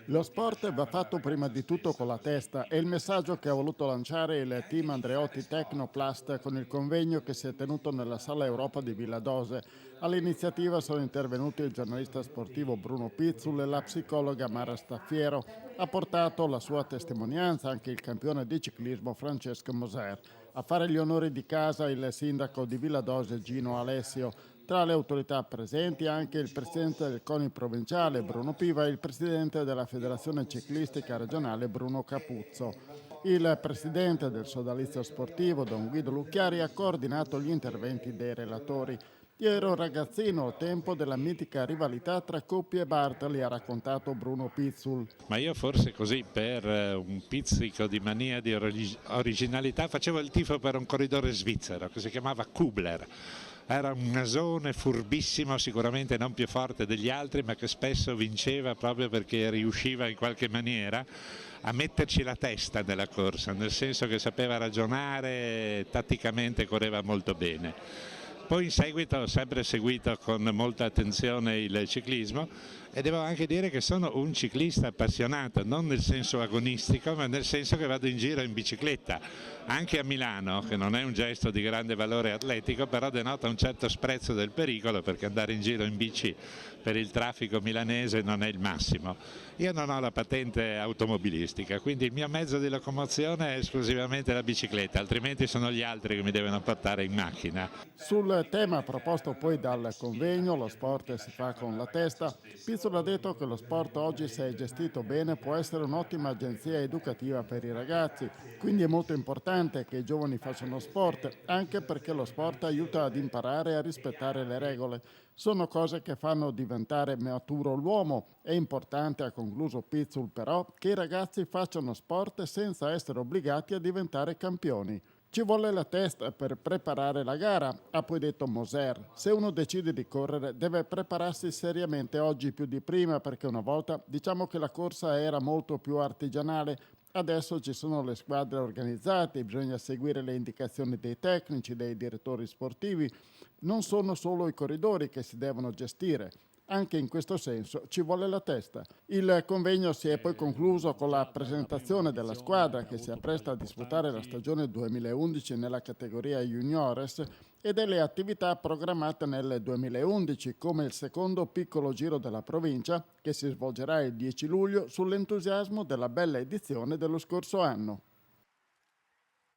Lo sport va fatto prima di tutto con la testa, è il messaggio che ha voluto lanciare il team Andreotti Technoplast con il convegno che si è tenuto nella Sala Europa di Villa Dose. All'iniziativa sono intervenuti il giornalista sportivo Bruno Pizzul e la psicologa Mara Staffiero. Ha portato la sua testimonianza anche il campione di ciclismo Francesco Moser. A fare gli onori di casa il sindaco di Villa Dose Gino Alessio. Tra le autorità presenti anche il presidente del CONI provinciale Bruno Piva e il presidente della Federazione Ciclistica Regionale Bruno Capuzzo. Il presidente del sodalizio sportivo Don Guido Lucchiari ha coordinato gli interventi dei relatori. Io ero ragazzino al tempo della mitica rivalità tra Coppi e Bartali, ha raccontato Bruno Pizzul. Ma io forse così per un pizzico di mania di originalità facevo il tifo per un corridore svizzero che si chiamava Kubler. Era un nasone furbissimo, sicuramente non più forte degli altri, ma che spesso vinceva proprio perché riusciva in qualche maniera a metterci la testa nella corsa, nel senso che sapeva ragionare, tatticamente correva molto bene. Poi in seguito ho sempre seguito con molta attenzione il ciclismo e devo anche dire che sono un ciclista appassionato, non nel senso agonistico, ma nel senso che vado in giro in bicicletta, anche a Milano, che non è un gesto di grande valore atletico, però denota un certo sprezzo del pericolo, perché andare in giro in bici per il traffico milanese non è il massimo. Io non ho la patente automobilistica, quindi il mio mezzo di locomozione è esclusivamente la bicicletta, altrimenti sono gli altri che mi devono portare in macchina. Sul tema proposto poi dal convegno, lo sport si fa con la testa, Pizzolo ha detto che lo sport oggi, se è gestito bene, può essere un'ottima agenzia educativa per i ragazzi, quindi è molto importante che i giovani facciano sport, anche perché lo sport aiuta ad imparare a rispettare le regole. Sono cose che fanno diventare maturo l'uomo. È importante, ha concluso Pizzul, però, che i ragazzi facciano sport senza essere obbligati a diventare campioni. Ci vuole la testa per preparare la gara, ha poi detto Moser. Se uno decide di correre deve prepararsi seriamente oggi più di prima, perché una volta diciamo che la corsa era molto più artigianale. Adesso ci sono le squadre organizzate, bisogna seguire le indicazioni dei tecnici, dei direttori sportivi. Non sono solo i corridori che si devono gestire. Anche in questo senso ci vuole la testa. Il convegno si è poi concluso con la presentazione della squadra che si appresta a disputare la stagione 2011 nella categoria Juniores e delle attività programmate nel 2011, come il secondo piccolo giro della provincia che si svolgerà il 10 luglio sull'entusiasmo della bella edizione dello scorso anno.